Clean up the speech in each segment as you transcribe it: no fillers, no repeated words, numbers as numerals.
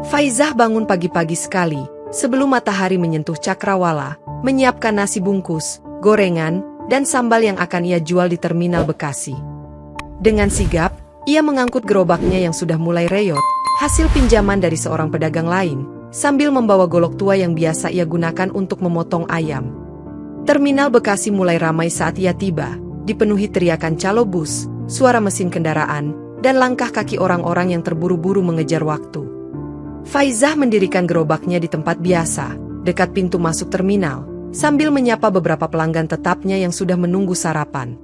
Faizah bangun pagi-pagi sekali, sebelum matahari menyentuh cakrawala, menyiapkan nasi bungkus, gorengan, dan sambal yang akan ia jual di terminal Bekasi. Dengan sigap, ia mengangkut gerobaknya yang sudah mulai reyot, hasil pinjaman dari seorang pedagang lain, sambil membawa golok tua yang biasa ia gunakan untuk memotong ayam. Terminal Bekasi mulai ramai saat ia tiba, dipenuhi teriakan calo bus, suara mesin kendaraan, dan langkah kaki orang-orang yang terburu-buru mengejar waktu. Faizah mendirikan gerobaknya di tempat biasa, dekat pintu masuk terminal, sambil menyapa beberapa pelanggan tetapnya yang sudah menunggu sarapan.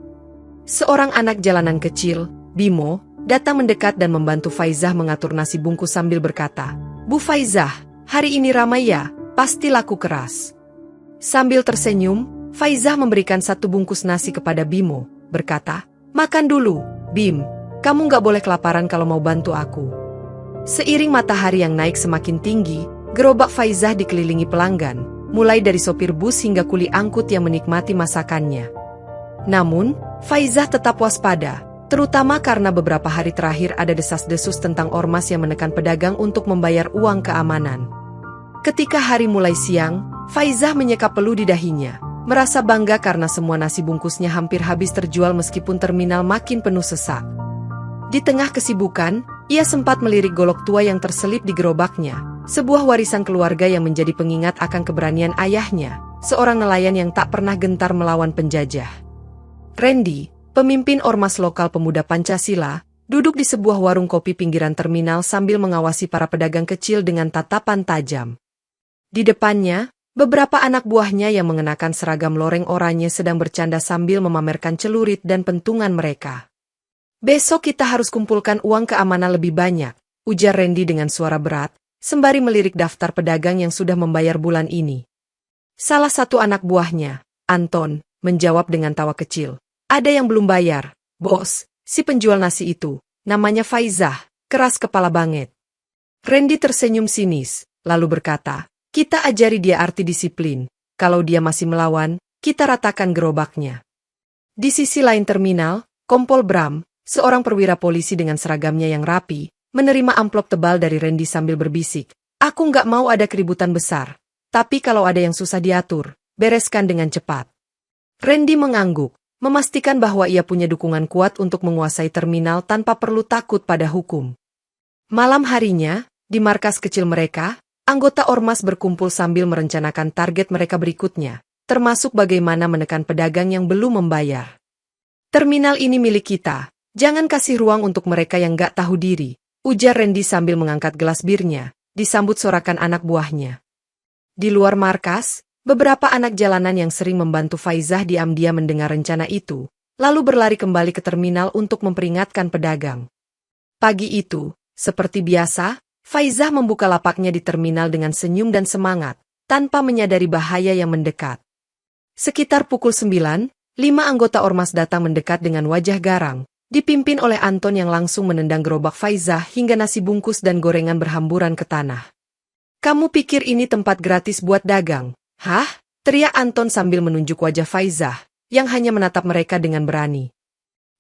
Seorang anak jalanan kecil, Bimo, datang mendekat dan membantu Faizah mengatur nasi bungkus sambil berkata, "Bu Faizah, hari ini ramai ya, pasti laku keras." Sambil tersenyum, Faizah memberikan satu bungkus nasi kepada Bimo, berkata, "Makan dulu, Bim, kamu nggak boleh kelaparan kalau mau bantu aku." Seiring matahari yang naik semakin tinggi, gerobak Faizah dikelilingi pelanggan, mulai dari sopir bus hingga kuli angkut yang menikmati masakannya. Namun, Faizah tetap waspada, terutama karena beberapa hari terakhir ada desas-desus tentang ormas yang menekan pedagang untuk membayar uang keamanan. Ketika hari mulai siang, Faizah menyeka peluh di dahinya, merasa bangga karena semua nasi bungkusnya hampir habis terjual meskipun terminal makin penuh sesak. Di tengah kesibukan, ia sempat melirik golok tua yang terselip di gerobaknya, sebuah warisan keluarga yang menjadi pengingat akan keberanian ayahnya, seorang nelayan yang tak pernah gentar melawan penjajah. Randy, pemimpin ormas lokal pemuda Pancasila, duduk di sebuah warung kopi pinggiran terminal sambil mengawasi para pedagang kecil dengan tatapan tajam. Di depannya, beberapa anak buahnya yang mengenakan seragam loreng oranye sedang bercanda sambil memamerkan celurit dan pentungan mereka. "Besok kita harus kumpulkan uang keamanan lebih banyak," ujar Randy dengan suara berat, sembari melirik daftar pedagang yang sudah membayar bulan ini. Salah satu anak buahnya, Anton, menjawab dengan tawa kecil, "Ada yang belum bayar, bos, si penjual nasi itu, namanya Faizah, keras kepala banget." Randy tersenyum sinis, lalu berkata, "Kita ajari dia arti disiplin, kalau dia masih melawan, kita ratakan gerobaknya." Di sisi lain terminal, Kompol Bram, seorang perwira polisi dengan seragamnya yang rapi, menerima amplop tebal dari Randy sambil berbisik, "Aku nggak mau ada keributan besar, tapi kalau ada yang susah diatur, bereskan dengan cepat." Randy mengangguk, memastikan bahwa ia punya dukungan kuat untuk menguasai terminal tanpa perlu takut pada hukum. Malam harinya, di markas kecil mereka, anggota ormas berkumpul sambil merencanakan target mereka berikutnya, termasuk bagaimana menekan pedagang yang belum membayar. "Terminal ini milik kita. Jangan kasih ruang untuk mereka yang gak tahu diri," ujar Randy sambil mengangkat gelas birnya, disambut sorakan anak buahnya. Di luar markas, beberapa anak jalanan yang sering membantu Faizah diam-diam mendengar rencana itu, lalu berlari kembali ke terminal untuk memperingatkan pedagang. Pagi itu, seperti biasa, Faizah membuka lapaknya di terminal dengan senyum dan semangat, tanpa menyadari bahaya yang mendekat. Sekitar pukul 9, 5 anggota ormas datang mendekat dengan wajah garang, dipimpin oleh Anton yang langsung menendang gerobak Faizah hingga nasi bungkus dan gorengan berhamburan ke tanah. "Kamu pikir ini tempat gratis buat dagang? Hah?" teriak Anton sambil menunjuk wajah Faizah, yang hanya menatap mereka dengan berani.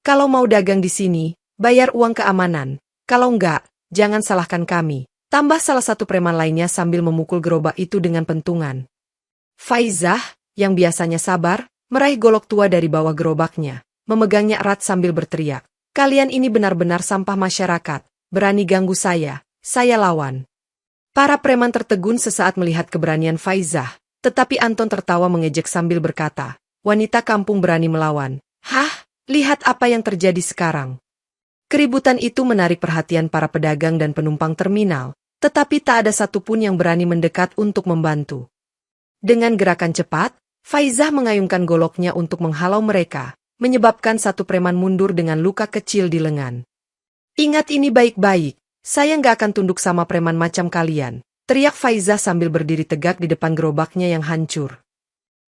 "Kalau mau dagang di sini, bayar uang keamanan. Kalau enggak, jangan salahkan kami," tambah salah satu preman lainnya sambil memukul gerobak itu dengan pentungan. Faizah, yang biasanya sabar, meraih golok tua dari bawah gerobaknya, memegangnya erat sambil berteriak, "Kalian ini benar-benar sampah masyarakat, berani ganggu saya lawan." Para preman tertegun sesaat melihat keberanian Faizah, tetapi Anton tertawa mengejek sambil berkata, "Wanita kampung berani melawan. Hah, lihat apa yang terjadi sekarang." Keributan itu menarik perhatian para pedagang dan penumpang terminal, tetapi tak ada satupun yang berani mendekat untuk membantu. Dengan gerakan cepat, Faizah mengayunkan goloknya untuk menghalau mereka, menyebabkan satu preman mundur dengan luka kecil di lengan. "Ingat ini baik-baik, saya nggak akan tunduk sama preman macam kalian," teriak Faizah sambil berdiri tegak di depan gerobaknya yang hancur.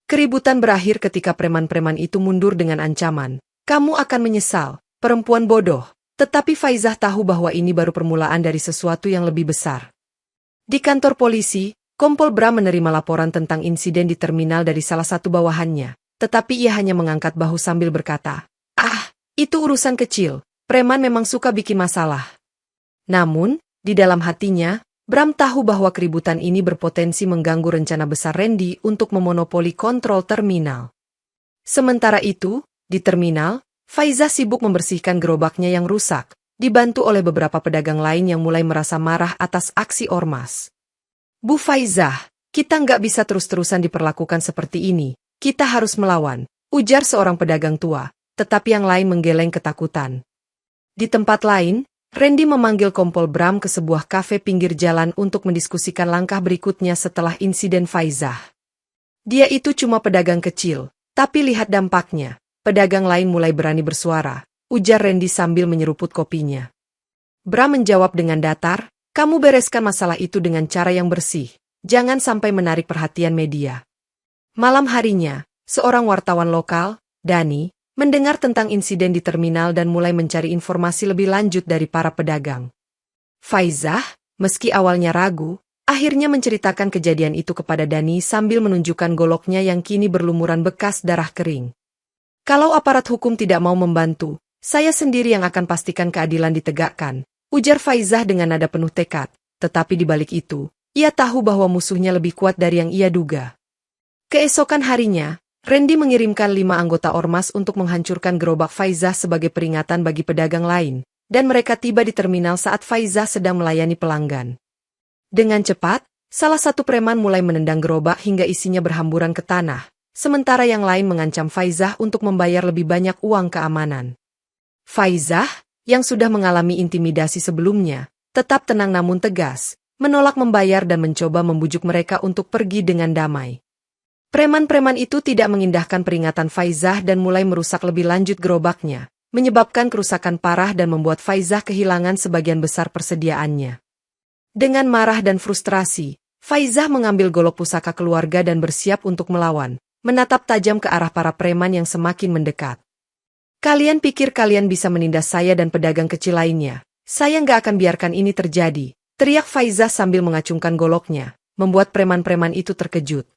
Keributan berakhir ketika preman-preman itu mundur dengan ancaman, "Kamu akan menyesal, perempuan bodoh." Tetapi Faizah tahu bahwa ini baru permulaan dari sesuatu yang lebih besar. Di kantor polisi, Kompol Bram menerima laporan tentang insiden di terminal dari salah satu bawahannya. Tetapi ia hanya mengangkat bahu sambil berkata, "Ah, itu urusan kecil, preman memang suka bikin masalah." Namun, di dalam hatinya, Bram tahu bahwa keributan ini berpotensi mengganggu rencana besar Randy untuk memonopoli kontrol terminal. Sementara itu, di terminal, Faizah sibuk membersihkan gerobaknya yang rusak, dibantu oleh beberapa pedagang lain yang mulai merasa marah atas aksi ormas. Bu Faizah, kita nggak bisa terus-terusan diperlakukan seperti ini, kita harus melawan, ujar seorang pedagang tua, tetapi yang lain menggeleng ketakutan. Di tempat lain, Randy memanggil Kompol Bram ke sebuah kafe pinggir jalan untuk mendiskusikan langkah berikutnya setelah insiden Faizah. Dia itu cuma pedagang kecil, tapi lihat dampaknya, pedagang lain mulai berani bersuara, ujar Randy sambil menyeruput kopinya. Bram menjawab dengan datar, kamu bereskan masalah itu dengan cara yang bersih, jangan sampai menarik perhatian media. Malam harinya, seorang wartawan lokal, Dani, mendengar tentang insiden di terminal dan mulai mencari informasi lebih lanjut dari para pedagang. Faizah, meski awalnya ragu, akhirnya menceritakan kejadian itu kepada Dani sambil menunjukkan goloknya yang kini berlumuran bekas darah kering. Kalau aparat hukum tidak mau membantu, saya sendiri yang akan pastikan keadilan ditegakkan, ujar Faizah dengan nada penuh tekad, tetapi di balik itu, ia tahu bahwa musuhnya lebih kuat dari yang ia duga. Keesokan harinya, Randy mengirimkan 5 anggota ormas untuk menghancurkan gerobak Faizah sebagai peringatan bagi pedagang lain, dan mereka tiba di terminal saat Faizah sedang melayani pelanggan. Dengan cepat, salah satu preman mulai menendang gerobak hingga isinya berhamburan ke tanah, sementara yang lain mengancam Faizah untuk membayar lebih banyak uang keamanan. Faizah, yang sudah mengalami intimidasi sebelumnya, tetap tenang namun tegas, menolak membayar dan mencoba membujuk mereka untuk pergi dengan damai. Preman-preman itu tidak mengindahkan peringatan Faizah dan mulai merusak lebih lanjut gerobaknya, menyebabkan kerusakan parah dan membuat Faizah kehilangan sebagian besar persediaannya. Dengan marah dan frustrasi, Faizah mengambil golok pusaka keluarga dan bersiap untuk melawan, menatap tajam ke arah para preman yang semakin mendekat. Kalian pikir kalian bisa menindas saya dan pedagang kecil lainnya? Saya nggak akan biarkan ini terjadi, teriak Faizah sambil mengacungkan goloknya, membuat preman-preman itu terkejut.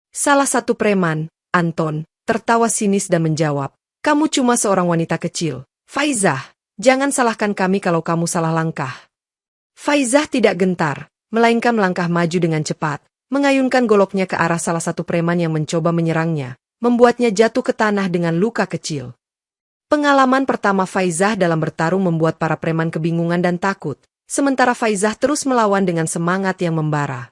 Salah satu preman, Anton, tertawa sinis dan menjawab, kamu cuma seorang wanita kecil. Faizah, jangan salahkan kami kalau kamu salah langkah. Faizah tidak gentar, melainkan melangkah maju dengan cepat, mengayunkan goloknya ke arah salah satu preman yang mencoba menyerangnya, membuatnya jatuh ke tanah dengan luka kecil. Pengalaman pertama Faizah dalam bertarung membuat para preman kebingungan dan takut, sementara Faizah terus melawan dengan semangat yang membara.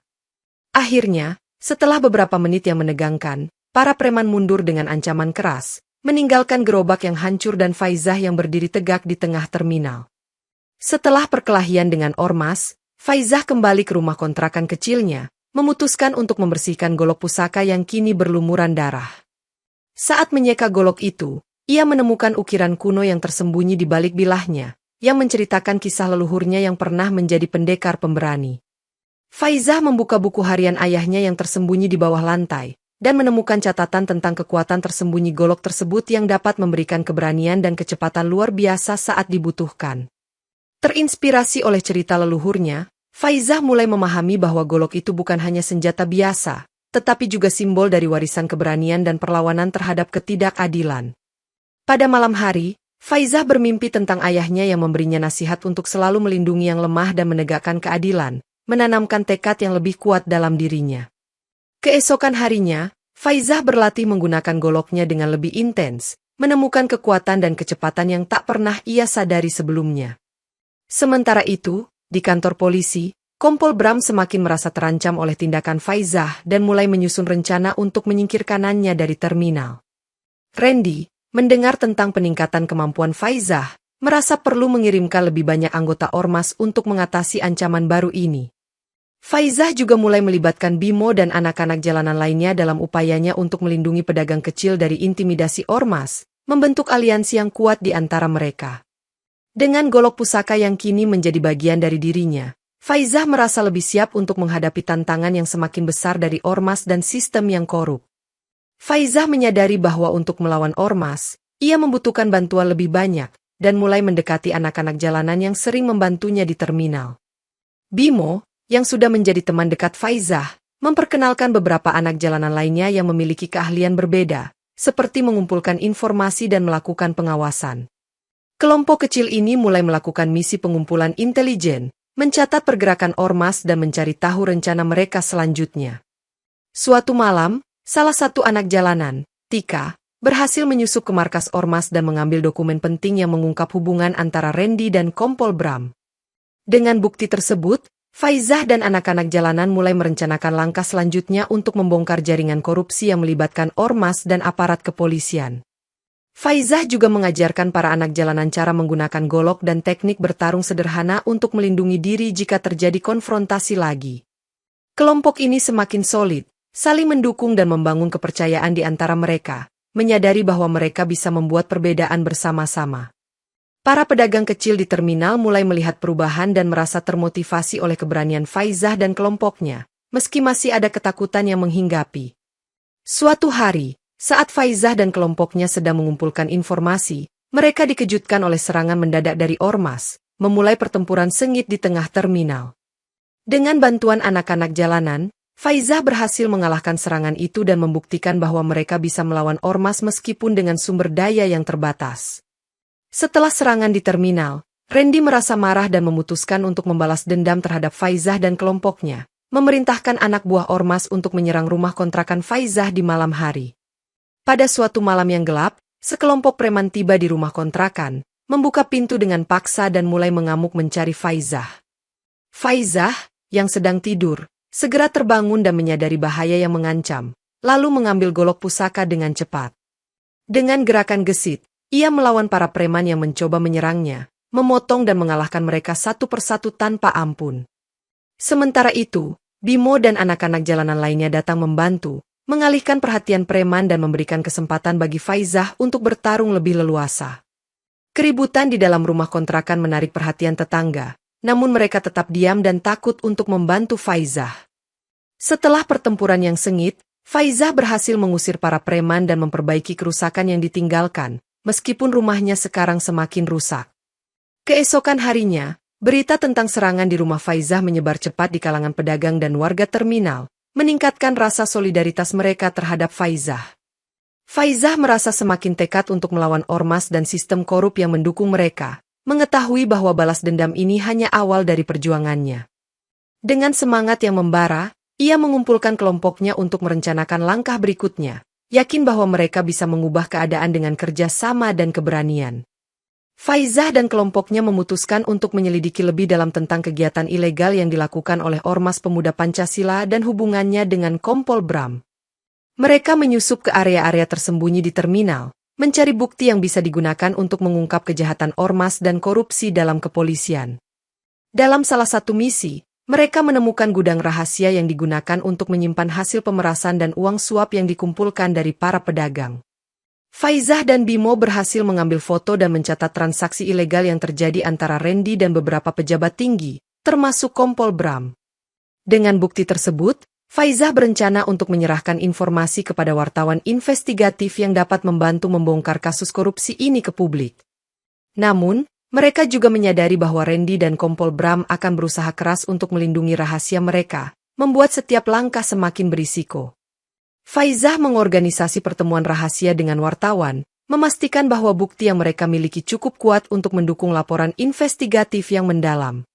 Akhirnya, setelah beberapa menit yang menegangkan, para preman mundur dengan ancaman keras, meninggalkan gerobak yang hancur dan Faizah yang berdiri tegak di tengah terminal. Setelah perkelahian dengan ormas, Faizah kembali ke rumah kontrakan kecilnya, memutuskan untuk membersihkan golok pusaka yang kini berlumuran darah. Saat menyeka golok itu, ia menemukan ukiran kuno yang tersembunyi di balik bilahnya, yang menceritakan kisah leluhurnya yang pernah menjadi pendekar pemberani. Faizah membuka buku harian ayahnya yang tersembunyi di bawah lantai, dan menemukan catatan tentang kekuatan tersembunyi golok tersebut yang dapat memberikan keberanian dan kecepatan luar biasa saat dibutuhkan. Terinspirasi oleh cerita leluhurnya, Faizah mulai memahami bahwa golok itu bukan hanya senjata biasa, tetapi juga simbol dari warisan keberanian dan perlawanan terhadap ketidakadilan. Pada malam hari, Faizah bermimpi tentang ayahnya yang memberinya nasihat untuk selalu melindungi yang lemah dan menegakkan keadilan, menanamkan tekad yang lebih kuat dalam dirinya. Keesokan harinya, Faizah berlatih menggunakan goloknya dengan lebih intens, menemukan kekuatan dan kecepatan yang tak pernah ia sadari sebelumnya. Sementara itu, di kantor polisi, Kompol Bram semakin merasa terancam oleh tindakan Faizah dan mulai menyusun rencana untuk menyingkirkannya dari terminal. Randy, mendengar tentang peningkatan kemampuan Faizah, merasa perlu mengirimkan lebih banyak anggota ormas untuk mengatasi ancaman baru ini. Faizah juga mulai melibatkan Bimo dan anak-anak jalanan lainnya dalam upayanya untuk melindungi pedagang kecil dari intimidasi ormas, membentuk aliansi yang kuat di antara mereka. Dengan golok pusaka yang kini menjadi bagian dari dirinya, Faizah merasa lebih siap untuk menghadapi tantangan yang semakin besar dari ormas dan sistem yang korup. Faizah menyadari bahwa untuk melawan ormas, ia membutuhkan bantuan lebih banyak, dan mulai mendekati anak-anak jalanan yang sering membantunya di terminal. Bimo, yang sudah menjadi teman dekat Faizah, memperkenalkan beberapa anak jalanan lainnya yang memiliki keahlian berbeda, seperti mengumpulkan informasi dan melakukan pengawasan. Kelompok kecil ini mulai melakukan misi pengumpulan intelijen, mencatat pergerakan ormas dan mencari tahu rencana mereka selanjutnya. Suatu malam, salah satu anak jalanan, Tika, berhasil menyusup ke markas ormas dan mengambil dokumen penting yang mengungkap hubungan antara Randy dan Kompol Bram. Dengan bukti tersebut, Faizah dan anak-anak jalanan mulai merencanakan langkah selanjutnya untuk membongkar jaringan korupsi yang melibatkan ormas dan aparat kepolisian. Faizah juga mengajarkan para anak jalanan cara menggunakan golok dan teknik bertarung sederhana untuk melindungi diri jika terjadi konfrontasi lagi. Kelompok ini semakin solid, saling mendukung dan membangun kepercayaan di antara mereka, menyadari bahwa mereka bisa membuat perbedaan bersama-sama. Para pedagang kecil di terminal mulai melihat perubahan dan merasa termotivasi oleh keberanian Faizah dan kelompoknya, meski masih ada ketakutan yang menghinggapi. Suatu hari, saat Faizah dan kelompoknya sedang mengumpulkan informasi, mereka dikejutkan oleh serangan mendadak dari ormas, memulai pertempuran sengit di tengah terminal. Dengan bantuan anak-anak jalanan, Faizah berhasil mengalahkan serangan itu dan membuktikan bahwa mereka bisa melawan ormas meskipun dengan sumber daya yang terbatas. Setelah serangan di terminal, Randy merasa marah dan memutuskan untuk membalas dendam terhadap Faizah dan kelompoknya, memerintahkan anak buah ormas untuk menyerang rumah kontrakan Faizah di malam hari. Pada suatu malam yang gelap, sekelompok preman tiba di rumah kontrakan, membuka pintu dengan paksa dan mulai mengamuk mencari Faizah. Faizah, yang sedang tidur, segera terbangun dan menyadari bahaya yang mengancam, lalu mengambil golok pusaka dengan cepat. Dengan gerakan gesit, ia melawan para preman yang mencoba menyerangnya, memotong dan mengalahkan mereka satu persatu tanpa ampun. Sementara itu, Bimo dan anak-anak jalanan lainnya datang membantu, mengalihkan perhatian preman dan memberikan kesempatan bagi Faizah untuk bertarung lebih leluasa. Keributan di dalam rumah kontrakan menarik perhatian tetangga, namun mereka tetap diam dan takut untuk membantu Faizah. Setelah pertempuran yang sengit, Faizah berhasil mengusir para preman dan memperbaiki kerusakan yang ditinggalkan, meskipun rumahnya sekarang semakin rusak. Keesokan harinya, berita tentang serangan di rumah Faizah menyebar cepat di kalangan pedagang dan warga terminal, meningkatkan rasa solidaritas mereka terhadap Faizah. Faizah merasa semakin tekad untuk melawan ormas dan sistem korup yang mendukung mereka, mengetahui bahwa balas dendam ini hanya awal dari perjuangannya. Dengan semangat yang membara, ia mengumpulkan kelompoknya untuk merencanakan langkah berikutnya, yakin bahwa mereka bisa mengubah keadaan dengan kerja sama dan keberanian. Faizah dan kelompoknya memutuskan untuk menyelidiki lebih dalam tentang kegiatan ilegal yang dilakukan oleh Ormas Pemuda Pancasila dan hubungannya dengan Kompol Bram. Mereka menyusup ke area-area tersembunyi di terminal, mencari bukti yang bisa digunakan untuk mengungkap kejahatan ormas dan korupsi dalam kepolisian. Dalam salah satu misi, mereka menemukan gudang rahasia yang digunakan untuk menyimpan hasil pemerasan dan uang suap yang dikumpulkan dari para pedagang. Faizah dan Bimo berhasil mengambil foto dan mencatat transaksi ilegal yang terjadi antara Randy dan beberapa pejabat tinggi, termasuk Kompol Bram. Dengan bukti tersebut, Faizah berencana untuk menyerahkan informasi kepada wartawan investigatif yang dapat membantu membongkar kasus korupsi ini ke publik. Namun, mereka juga menyadari bahwa Randy dan Kompol Bram akan berusaha keras untuk melindungi rahasia mereka, membuat setiap langkah semakin berisiko. Faizah mengorganisasi pertemuan rahasia dengan wartawan, memastikan bahwa bukti yang mereka miliki cukup kuat untuk mendukung laporan investigatif yang mendalam.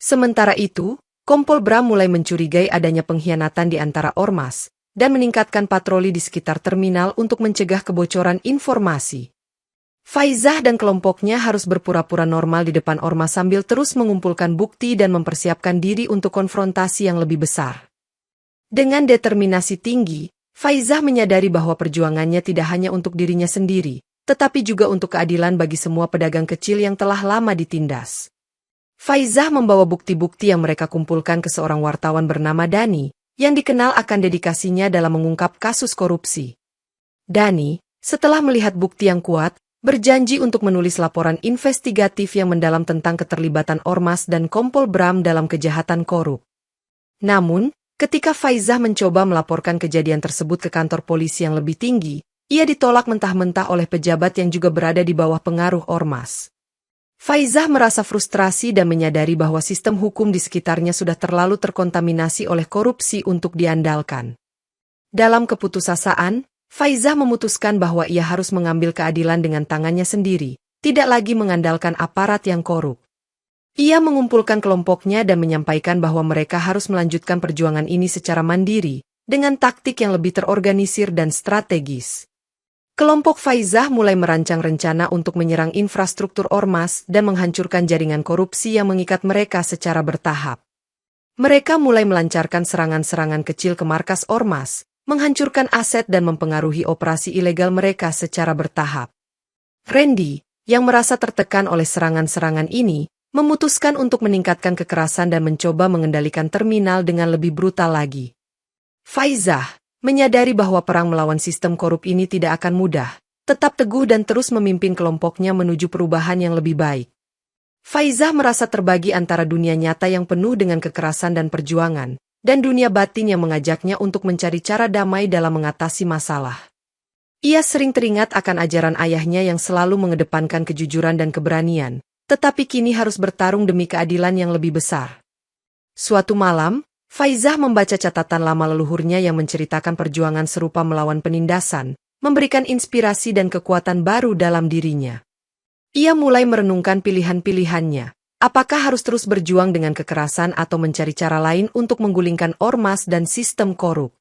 Sementara itu, Kompol Bram mulai mencurigai adanya pengkhianatan di antara ormas, dan meningkatkan patroli di sekitar terminal untuk mencegah kebocoran informasi. Faizah dan kelompoknya harus berpura-pura normal di depan ormas sambil terus mengumpulkan bukti dan mempersiapkan diri untuk konfrontasi yang lebih besar. Dengan determinasi tinggi, Faizah menyadari bahwa perjuangannya tidak hanya untuk dirinya sendiri, tetapi juga untuk keadilan bagi semua pedagang kecil yang telah lama ditindas. Faizah membawa bukti-bukti yang mereka kumpulkan ke seorang wartawan bernama Dani, yang dikenal akan dedikasinya dalam mengungkap kasus korupsi. Dani, setelah melihat bukti yang kuat, berjanji untuk menulis laporan investigatif yang mendalam tentang keterlibatan ormas dan Kompol Bram dalam kejahatan korup. Namun, ketika Faizah mencoba melaporkan kejadian tersebut ke kantor polisi yang lebih tinggi, ia ditolak mentah-mentah oleh pejabat yang juga berada di bawah pengaruh ormas. Faizah merasa frustrasi dan menyadari bahwa sistem hukum di sekitarnya sudah terlalu terkontaminasi oleh korupsi untuk diandalkan. Dalam keputusasaan, Faizah memutuskan bahwa ia harus mengambil keadilan dengan tangannya sendiri, tidak lagi mengandalkan aparat yang korup. Ia mengumpulkan kelompoknya dan menyampaikan bahwa mereka harus melanjutkan perjuangan ini secara mandiri, dengan taktik yang lebih terorganisir dan strategis. Kelompok Faizah mulai merancang rencana untuk menyerang infrastruktur ormas dan menghancurkan jaringan korupsi yang mengikat mereka secara bertahap. Mereka mulai melancarkan serangan-serangan kecil ke markas ormas, menghancurkan aset dan mempengaruhi operasi ilegal mereka secara bertahap. Randy, yang merasa tertekan oleh serangan-serangan ini, memutuskan untuk meningkatkan kekerasan dan mencoba mengendalikan terminal dengan lebih brutal lagi. Faizah menyadari bahwa perang melawan sistem korup ini tidak akan mudah, tetap teguh dan terus memimpin kelompoknya menuju perubahan yang lebih baik. Faizah merasa terbagi antara dunia nyata yang penuh dengan kekerasan dan perjuangan, dan dunia batin yang mengajaknya untuk mencari cara damai dalam mengatasi masalah. Ia sering teringat akan ajaran ayahnya yang selalu mengedepankan kejujuran dan keberanian, tetapi kini harus bertarung demi keadilan yang lebih besar. Suatu malam, Faizah membaca catatan lama leluhurnya yang menceritakan perjuangan serupa melawan penindasan, memberikan inspirasi dan kekuatan baru dalam dirinya. Ia mulai merenungkan pilihan-pilihannya. Apakah harus terus berjuang dengan kekerasan atau mencari cara lain untuk menggulingkan ormas dan sistem korup?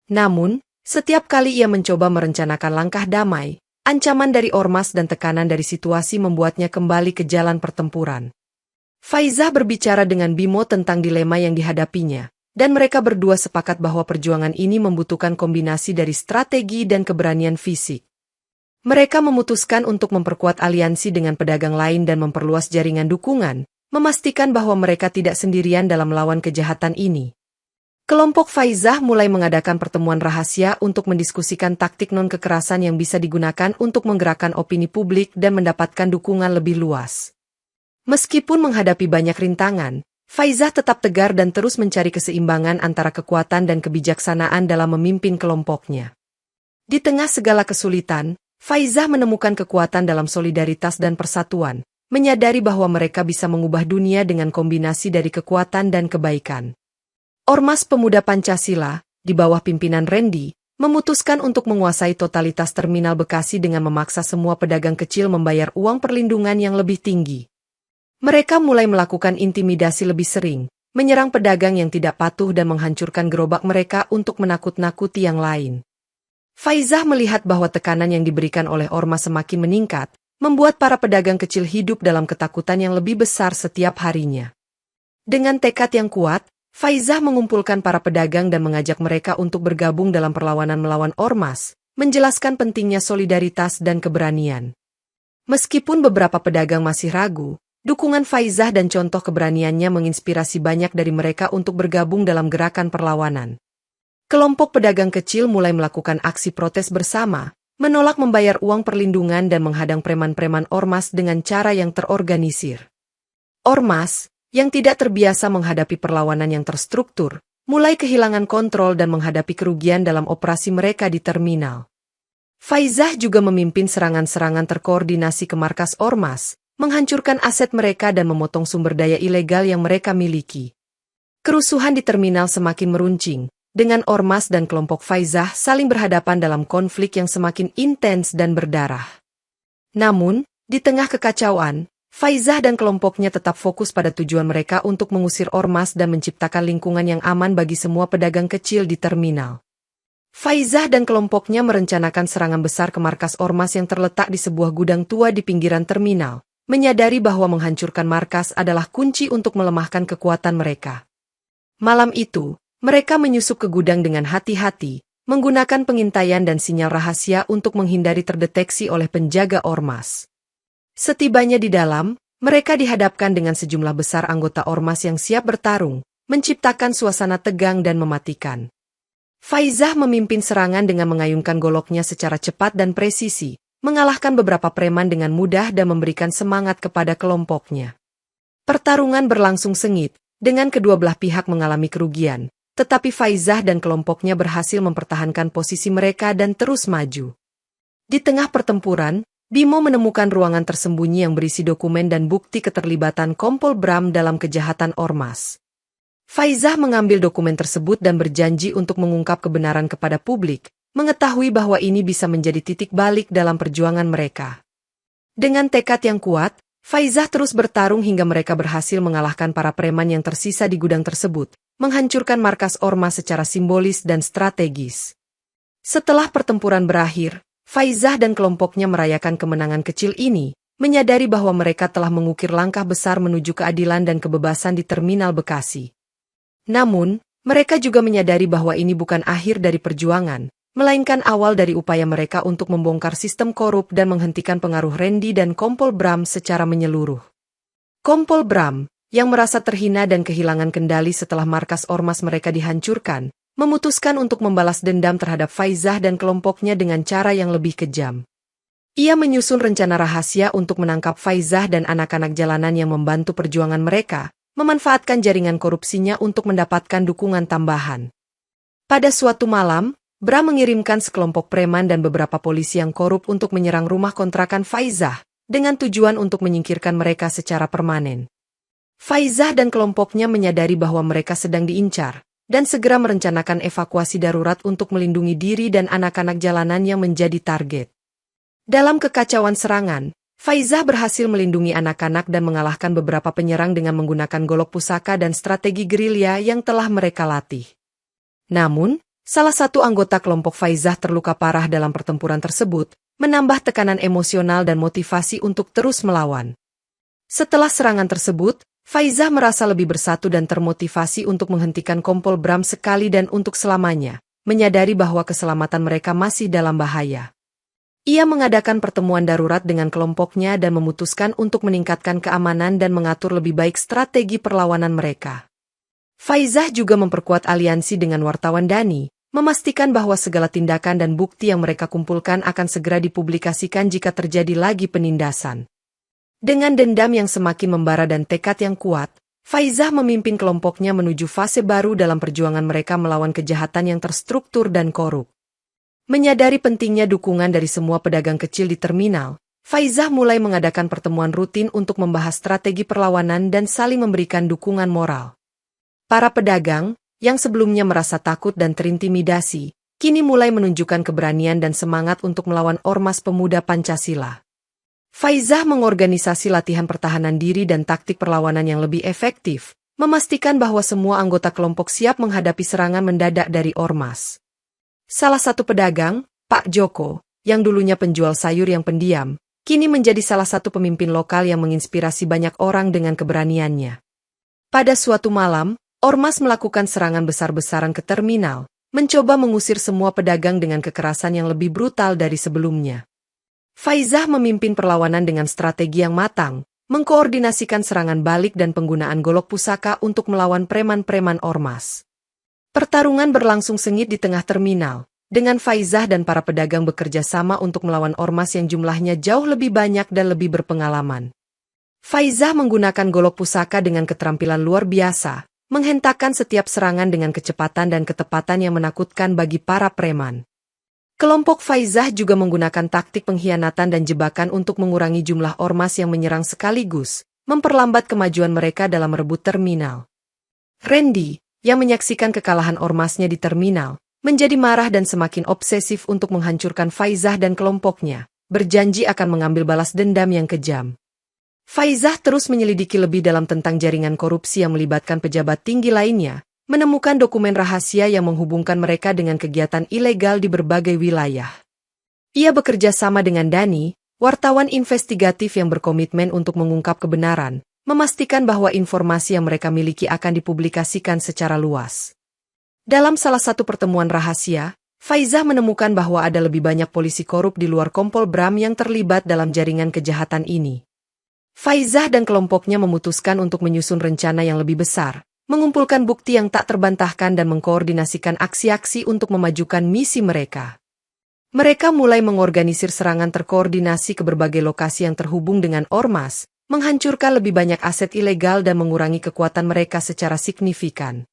Namun, setiap kali ia mencoba merencanakan langkah damai, ancaman dari ormas dan tekanan dari situasi membuatnya kembali ke jalan pertempuran. Faizah berbicara dengan Bimo tentang dilema yang dihadapinya, dan mereka berdua sepakat bahwa perjuangan ini membutuhkan kombinasi dari strategi dan keberanian fisik. Mereka memutuskan untuk memperkuat aliansi dengan pedagang lain dan memperluas jaringan dukungan, memastikan bahwa mereka tidak sendirian dalam melawan kejahatan ini. Kelompok Faizah mulai mengadakan pertemuan rahasia untuk mendiskusikan taktik non-kekerasan yang bisa digunakan untuk menggerakkan opini publik dan mendapatkan dukungan lebih luas. Meskipun menghadapi banyak rintangan, Faizah tetap tegar dan terus mencari keseimbangan antara kekuatan dan kebijaksanaan dalam memimpin kelompoknya. Di tengah segala kesulitan, Faizah menemukan kekuatan dalam solidaritas dan persatuan, menyadari bahwa mereka bisa mengubah dunia dengan kombinasi dari kekuatan dan kebaikan. Ormas Pemuda Pancasila, di bawah pimpinan Randy, memutuskan untuk menguasai totalitas terminal Bekasi dengan memaksa semua pedagang kecil membayar uang perlindungan yang lebih tinggi. Mereka mulai melakukan intimidasi lebih sering, menyerang pedagang yang tidak patuh dan menghancurkan gerobak mereka untuk menakut-nakuti yang lain. Faizah melihat bahwa tekanan yang diberikan oleh ormas semakin meningkat, membuat para pedagang kecil hidup dalam ketakutan yang lebih besar setiap harinya. Dengan tekad yang kuat, Faizah mengumpulkan para pedagang dan mengajak mereka untuk bergabung dalam perlawanan melawan ormas, menjelaskan pentingnya solidaritas dan keberanian. Meskipun beberapa pedagang masih ragu, dukungan Faizah dan contoh keberaniannya menginspirasi banyak dari mereka untuk bergabung dalam gerakan perlawanan. Kelompok pedagang kecil mulai melakukan aksi protes bersama, menolak membayar uang perlindungan dan menghadang preman-preman ormas dengan cara yang terorganisir. Ormas, yang tidak terbiasa menghadapi perlawanan yang terstruktur, mulai kehilangan kontrol dan menghadapi kerugian dalam operasi mereka di terminal. Faizah juga memimpin serangan-serangan terkoordinasi ke markas ormas, menghancurkan aset mereka dan memotong sumber daya ilegal yang mereka miliki. Kerusuhan di terminal semakin meruncing, dengan ormas dan kelompok Faizah saling berhadapan dalam konflik yang semakin intens dan berdarah. Namun, di tengah kekacauan, Faizah dan kelompoknya tetap fokus pada tujuan mereka untuk mengusir ormas dan menciptakan lingkungan yang aman bagi semua pedagang kecil di terminal. Faizah dan kelompoknya merencanakan serangan besar ke markas ormas yang terletak di sebuah gudang tua di pinggiran terminal, menyadari bahwa menghancurkan markas adalah kunci untuk melemahkan kekuatan mereka. Malam itu, mereka menyusup ke gudang dengan hati-hati, menggunakan pengintaian dan sinyal rahasia untuk menghindari terdeteksi oleh penjaga ormas. Setibanya di dalam, mereka dihadapkan dengan sejumlah besar anggota ormas yang siap bertarung, menciptakan suasana tegang dan mematikan. Faizah memimpin serangan dengan mengayunkan goloknya secara cepat dan presisi, mengalahkan beberapa preman dengan mudah dan memberikan semangat kepada kelompoknya. Pertarungan berlangsung sengit, dengan kedua belah pihak mengalami kerugian, tetapi Faizah dan kelompoknya berhasil mempertahankan posisi mereka dan terus maju. Di tengah pertempuran, Bimo menemukan ruangan tersembunyi yang berisi dokumen dan bukti keterlibatan Kompol Bram dalam kejahatan ormas. Faizah mengambil dokumen tersebut dan berjanji untuk mengungkap kebenaran kepada publik, mengetahui bahwa ini bisa menjadi titik balik dalam perjuangan mereka. Dengan tekad yang kuat, Faizah terus bertarung hingga mereka berhasil mengalahkan para preman yang tersisa di gudang tersebut, menghancurkan markas ormas secara simbolis dan strategis. Setelah pertempuran berakhir, Faizah dan kelompoknya merayakan kemenangan kecil ini, menyadari bahwa mereka telah mengukir langkah besar menuju keadilan dan kebebasan di Terminal Bekasi. Namun, mereka juga menyadari bahwa ini bukan akhir dari perjuangan, melainkan awal dari upaya mereka untuk membongkar sistem korup dan menghentikan pengaruh Randy dan Kompol Bram secara menyeluruh. Kompol Bram, yang merasa terhina dan kehilangan kendali setelah markas ormas mereka dihancurkan, memutuskan untuk membalas dendam terhadap Faizah dan kelompoknya dengan cara yang lebih kejam. Ia menyusun rencana rahasia untuk menangkap Faizah dan anak-anak jalanan yang membantu perjuangan mereka, memanfaatkan jaringan korupsinya untuk mendapatkan dukungan tambahan. Pada suatu malam, Bram mengirimkan sekelompok preman dan beberapa polisi yang korup untuk menyerang rumah kontrakan Faizah, dengan tujuan untuk menyingkirkan mereka secara permanen. Faizah dan kelompoknya menyadari bahwa mereka sedang diincar, dan segera merencanakan evakuasi darurat untuk melindungi diri dan anak-anak jalanan yang menjadi target. Dalam kekacauan serangan, Faizah berhasil melindungi anak-anak dan mengalahkan beberapa penyerang dengan menggunakan golok pusaka dan strategi gerilya yang telah mereka latih. Namun, salah satu anggota kelompok Faizah terluka parah dalam pertempuran tersebut, menambah tekanan emosional dan motivasi untuk terus melawan. Setelah serangan tersebut, Faizah merasa lebih bersatu dan termotivasi untuk menghentikan Kompol Bram sekali dan untuk selamanya, menyadari bahwa keselamatan mereka masih dalam bahaya. Ia mengadakan pertemuan darurat dengan kelompoknya dan memutuskan untuk meningkatkan keamanan dan mengatur lebih baik strategi perlawanan mereka. Faizah juga memperkuat aliansi dengan wartawan Dani, memastikan bahwa segala tindakan dan bukti yang mereka kumpulkan akan segera dipublikasikan jika terjadi lagi penindasan. Dengan dendam yang semakin membara dan tekad yang kuat, Faizah memimpin kelompoknya menuju fase baru dalam perjuangan mereka melawan kejahatan yang terstruktur dan korup. Menyadari pentingnya dukungan dari semua pedagang kecil di terminal, Faizah mulai mengadakan pertemuan rutin untuk membahas strategi perlawanan dan saling memberikan dukungan moral. Para pedagang, yang sebelumnya merasa takut dan terintimidasi, kini mulai menunjukkan keberanian dan semangat untuk melawan ormas pemuda Pancasila. Faizah mengorganisasi latihan pertahanan diri dan taktik perlawanan yang lebih efektif, memastikan bahwa semua anggota kelompok siap menghadapi serangan mendadak dari ormas. Salah satu pedagang, Pak Joko, yang dulunya penjual sayur yang pendiam, kini menjadi salah satu pemimpin lokal yang menginspirasi banyak orang dengan keberaniannya. Pada suatu malam, ormas melakukan serangan besar-besaran ke terminal, mencoba mengusir semua pedagang dengan kekerasan yang lebih brutal dari sebelumnya. Faizah memimpin perlawanan dengan strategi yang matang, mengkoordinasikan serangan balik dan penggunaan golok pusaka untuk melawan preman-preman ormas. Pertarungan berlangsung sengit di tengah terminal, dengan Faizah dan para pedagang bekerja sama untuk melawan ormas yang jumlahnya jauh lebih banyak dan lebih berpengalaman. Faizah menggunakan golok pusaka dengan keterampilan luar biasa, menghentakkan setiap serangan dengan kecepatan dan ketepatan yang menakutkan bagi para preman. Kelompok Faizah juga menggunakan taktik pengkhianatan dan jebakan untuk mengurangi jumlah ormas yang menyerang sekaligus, memperlambat kemajuan mereka dalam merebut terminal. Randy, yang menyaksikan kekalahan ormasnya di terminal, menjadi marah dan semakin obsesif untuk menghancurkan Faizah dan kelompoknya, berjanji akan mengambil balas dendam yang kejam. Faizah terus menyelidiki lebih dalam tentang jaringan korupsi yang melibatkan pejabat tinggi lainnya, menemukan dokumen rahasia yang menghubungkan mereka dengan kegiatan ilegal di berbagai wilayah. Ia bekerja sama dengan Dani, wartawan investigatif yang berkomitmen untuk mengungkap kebenaran, memastikan bahwa informasi yang mereka miliki akan dipublikasikan secara luas. Dalam salah satu pertemuan rahasia, Faizah menemukan bahwa ada lebih banyak polisi korup di luar Kompol Bram yang terlibat dalam jaringan kejahatan ini. Faizah dan kelompoknya memutuskan untuk menyusun rencana yang lebih besar, mengumpulkan bukti yang tak terbantahkan dan mengkoordinasikan aksi-aksi untuk memajukan misi mereka. Mereka mulai mengorganisir serangan terkoordinasi ke berbagai lokasi yang terhubung dengan ormas, menghancurkan lebih banyak aset ilegal dan mengurangi kekuatan mereka secara signifikan.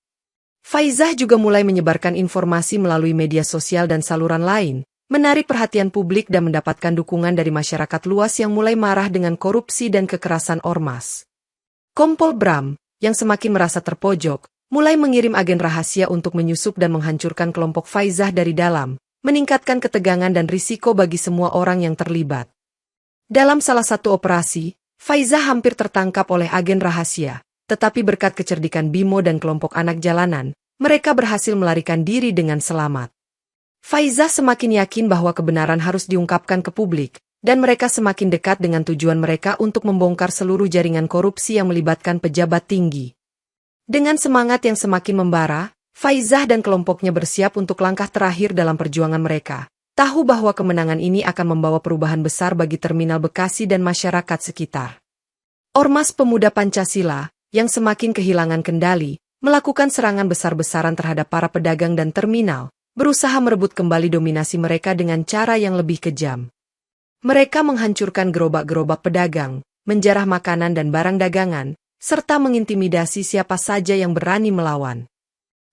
Faizah juga mulai menyebarkan informasi melalui media sosial dan saluran lain, menarik perhatian publik dan mendapatkan dukungan dari masyarakat luas yang mulai marah dengan korupsi dan kekerasan ormas. Kompol Bram, yang semakin merasa terpojok, mulai mengirim agen rahasia untuk menyusup dan menghancurkan kelompok Faizah dari dalam, meningkatkan ketegangan dan risiko bagi semua orang yang terlibat. Dalam salah satu operasi, Faizah hampir tertangkap oleh agen rahasia, tetapi berkat kecerdikan Bimo dan kelompok anak jalanan, mereka berhasil melarikan diri dengan selamat. Faizah semakin yakin bahwa kebenaran harus diungkapkan ke publik, dan mereka semakin dekat dengan tujuan mereka untuk membongkar seluruh jaringan korupsi yang melibatkan pejabat tinggi. Dengan semangat yang semakin membara, Faizah dan kelompoknya bersiap untuk langkah terakhir dalam perjuangan mereka. Tahu bahwa kemenangan ini akan membawa perubahan besar bagi Terminal Bekasi dan masyarakat sekitar. Ormas Pemuda Pancasila, yang semakin kehilangan kendali, melakukan serangan besar-besaran terhadap para pedagang dan terminal, berusaha merebut kembali dominasi mereka dengan cara yang lebih kejam. Mereka menghancurkan gerobak-gerobak pedagang, menjarah makanan dan barang dagangan, serta mengintimidasi siapa saja yang berani melawan.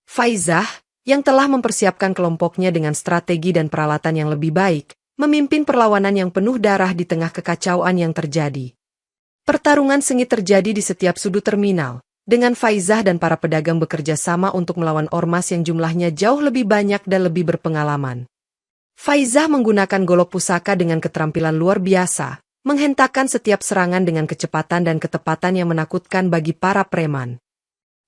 Faizah, yang telah mempersiapkan kelompoknya dengan strategi dan peralatan yang lebih baik, memimpin perlawanan yang penuh darah di tengah kekacauan yang terjadi. Pertarungan sengit terjadi di setiap sudut terminal, dengan Faizah dan para pedagang bekerja sama untuk melawan ormas yang jumlahnya jauh lebih banyak dan lebih berpengalaman. Faizah menggunakan golok pusaka dengan keterampilan luar biasa, menghentakkan setiap serangan dengan kecepatan dan ketepatan yang menakutkan bagi para preman.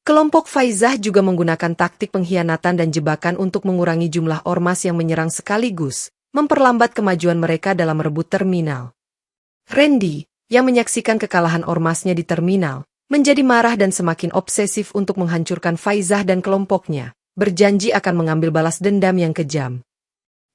Kelompok Faizah juga menggunakan taktik pengkhianatan dan jebakan untuk mengurangi jumlah ormas yang menyerang sekaligus, memperlambat kemajuan mereka dalam merebut terminal. Randy, yang menyaksikan kekalahan ormasnya di terminal, menjadi marah dan semakin obsesif untuk menghancurkan Faizah dan kelompoknya, berjanji akan mengambil balas dendam yang kejam.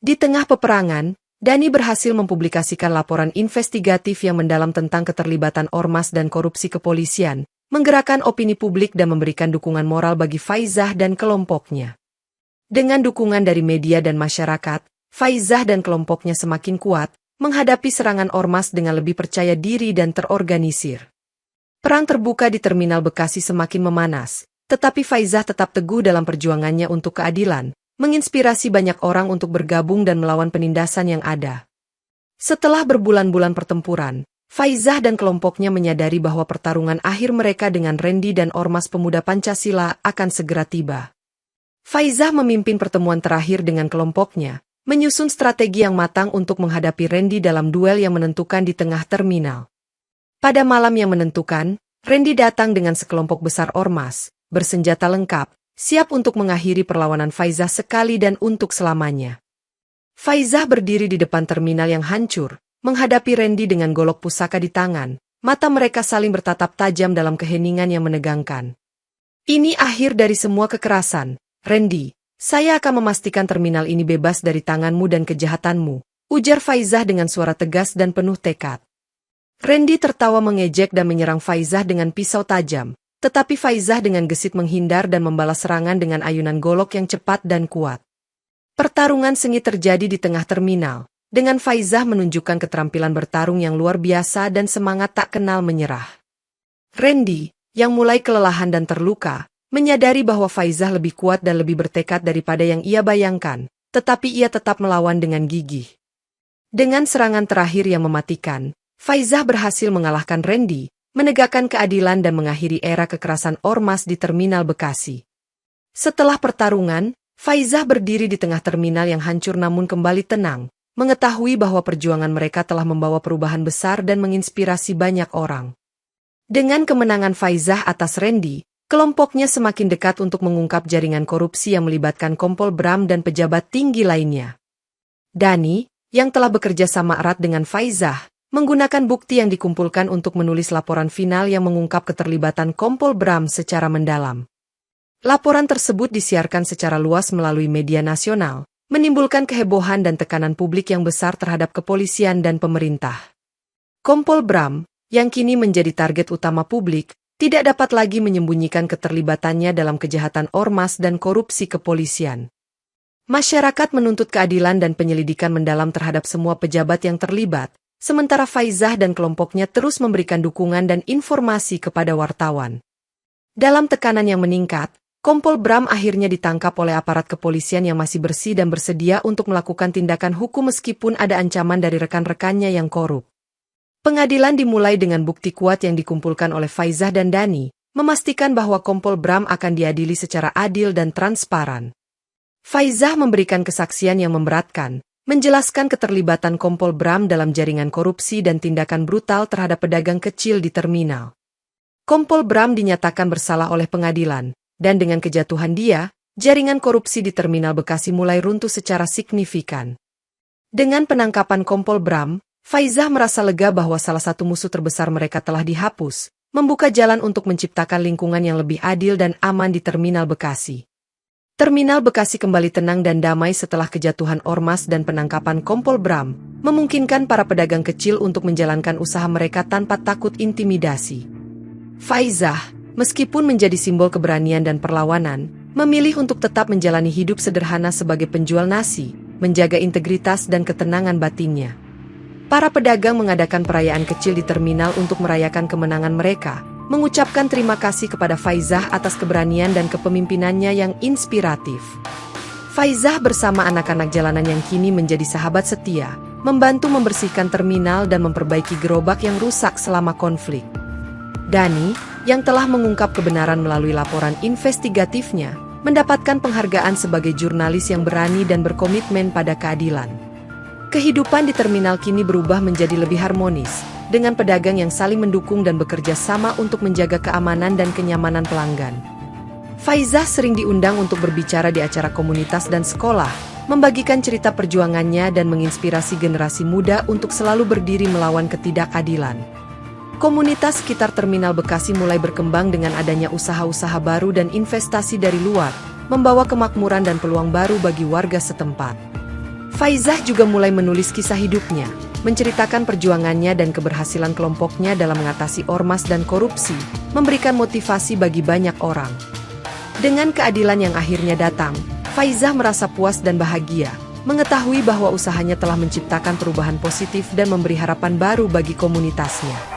Di tengah peperangan, Dani berhasil mempublikasikan laporan investigatif yang mendalam tentang keterlibatan ormas dan korupsi kepolisian, menggerakkan opini publik dan memberikan dukungan moral bagi Faizah dan kelompoknya. Dengan dukungan dari media dan masyarakat, Faizah dan kelompoknya semakin kuat, menghadapi serangan ormas dengan lebih percaya diri dan terorganisir. Perang terbuka di Terminal Bekasi semakin memanas, tetapi Faizah tetap teguh dalam perjuangannya untuk keadilan, menginspirasi banyak orang untuk bergabung dan melawan penindasan yang ada. Setelah berbulan-bulan pertempuran, Faizah dan kelompoknya menyadari bahwa pertarungan akhir mereka dengan Randy dan Ormas Pemuda Pancasila akan segera tiba. Faizah memimpin pertemuan terakhir dengan kelompoknya, menyusun strategi yang matang untuk menghadapi Randy dalam duel yang menentukan di tengah terminal. Pada malam yang menentukan, Randy datang dengan sekelompok besar ormas, bersenjata lengkap, siap untuk mengakhiri perlawanan Faizah sekali dan untuk selamanya. Faizah berdiri di depan terminal yang hancur, menghadapi Randy dengan golok pusaka di tangan, mata mereka saling bertatap tajam dalam keheningan yang menegangkan. Ini akhir dari semua kekerasan, Randy. Saya akan memastikan terminal ini bebas dari tanganmu dan kejahatanmu, ujar Faizah dengan suara tegas dan penuh tekad. Randy tertawa mengejek dan menyerang Faizah dengan pisau tajam, tetapi Faizah dengan gesit menghindar dan membalas serangan dengan ayunan golok yang cepat dan kuat. Pertarungan sengit terjadi di tengah terminal, dengan Faizah menunjukkan keterampilan bertarung yang luar biasa dan semangat tak kenal menyerah. Randy, yang mulai kelelahan dan terluka, menyadari bahwa Faizah lebih kuat dan lebih bertekad daripada yang ia bayangkan, tetapi ia tetap melawan dengan gigih. Dengan serangan terakhir yang mematikan, Faizah berhasil mengalahkan Randy, menegakkan keadilan dan mengakhiri era kekerasan ormas di Terminal Bekasi. Setelah pertarungan, Faizah berdiri di tengah terminal yang hancur namun kembali tenang, mengetahui bahwa perjuangan mereka telah membawa perubahan besar dan menginspirasi banyak orang. Dengan kemenangan Faizah atas Randy, kelompoknya semakin dekat untuk mengungkap jaringan korupsi yang melibatkan Kompol Bram dan pejabat tinggi lainnya. Dani, yang telah bekerja sama erat dengan Faizah, menggunakan bukti yang dikumpulkan untuk menulis laporan final yang mengungkap keterlibatan Kompol Bram secara mendalam. Laporan tersebut disiarkan secara luas melalui media nasional, menimbulkan kehebohan dan tekanan publik yang besar terhadap kepolisian dan pemerintah. Kompol Bram, yang kini menjadi target utama publik, tidak dapat lagi menyembunyikan keterlibatannya dalam kejahatan ormas dan korupsi kepolisian. Masyarakat menuntut keadilan dan penyelidikan mendalam terhadap semua pejabat yang terlibat, sementara Faizah dan kelompoknya terus memberikan dukungan dan informasi kepada wartawan. Dalam tekanan yang meningkat, Kompol Bram akhirnya ditangkap oleh aparat kepolisian yang masih bersih dan bersedia untuk melakukan tindakan hukum meskipun ada ancaman dari rekan-rekannya yang korup. Pengadilan dimulai dengan bukti kuat yang dikumpulkan oleh Faizah dan Dani, memastikan bahwa Kompol Bram akan diadili secara adil dan transparan. Faizah memberikan kesaksian yang memberatkan, menjelaskan keterlibatan Kompol Bram dalam jaringan korupsi dan tindakan brutal terhadap pedagang kecil di terminal. Kompol Bram dinyatakan bersalah oleh pengadilan, dan dengan kejatuhan dia, jaringan korupsi di terminal Bekasi mulai runtuh secara signifikan. Dengan penangkapan Kompol Bram, Faizah merasa lega bahwa salah satu musuh terbesar mereka telah dihapus, membuka jalan untuk menciptakan lingkungan yang lebih adil dan aman di terminal Bekasi. Terminal Bekasi kembali tenang dan damai setelah kejatuhan ormas dan penangkapan Kompol Bram, memungkinkan para pedagang kecil untuk menjalankan usaha mereka tanpa takut intimidasi. Faizah, meskipun menjadi simbol keberanian dan perlawanan, memilih untuk tetap menjalani hidup sederhana sebagai penjual nasi, menjaga integritas dan ketenangan batinnya. Para pedagang mengadakan perayaan kecil di terminal untuk merayakan kemenangan mereka, mengucapkan terima kasih kepada Faizah atas keberanian dan kepemimpinannya yang inspiratif. Faizah bersama anak-anak jalanan yang kini menjadi sahabat setia, membantu membersihkan terminal dan memperbaiki gerobak yang rusak selama konflik. Dani, yang telah mengungkap kebenaran melalui laporan investigatifnya, mendapatkan penghargaan sebagai jurnalis yang berani dan berkomitmen pada keadilan. Kehidupan di terminal kini berubah menjadi lebih harmonis, dengan pedagang yang saling mendukung dan bekerja sama untuk menjaga keamanan dan kenyamanan pelanggan. Faizah sering diundang untuk berbicara di acara komunitas dan sekolah, membagikan cerita perjuangannya dan menginspirasi generasi muda untuk selalu berdiri melawan ketidakadilan. Komunitas sekitar terminal Bekasi mulai berkembang dengan adanya usaha-usaha baru dan investasi dari luar, membawa kemakmuran dan peluang baru bagi warga setempat. Faizah juga mulai menulis kisah hidupnya, menceritakan perjuangannya dan keberhasilan kelompoknya dalam mengatasi ormas dan korupsi, memberikan motivasi bagi banyak orang. Dengan keadilan yang akhirnya datang, Faizah merasa puas dan bahagia, mengetahui bahwa usahanya telah menciptakan perubahan positif dan memberi harapan baru bagi komunitasnya.